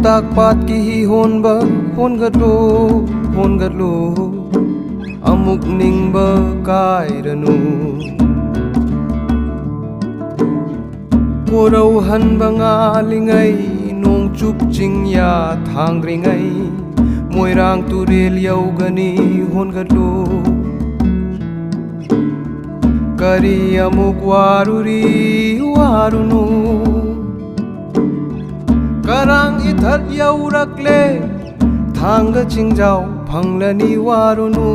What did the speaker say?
tak pat ki hi hon ba hon gat lo amuk ning ba kai ranu cô đâu hân ba nga lingai nong chup ching ya thang ringai môi rang tu rel yau gani hon gat lo kari amuk waruri warunu karang ithat yau rakle thang ga ching jau phang la ni warunu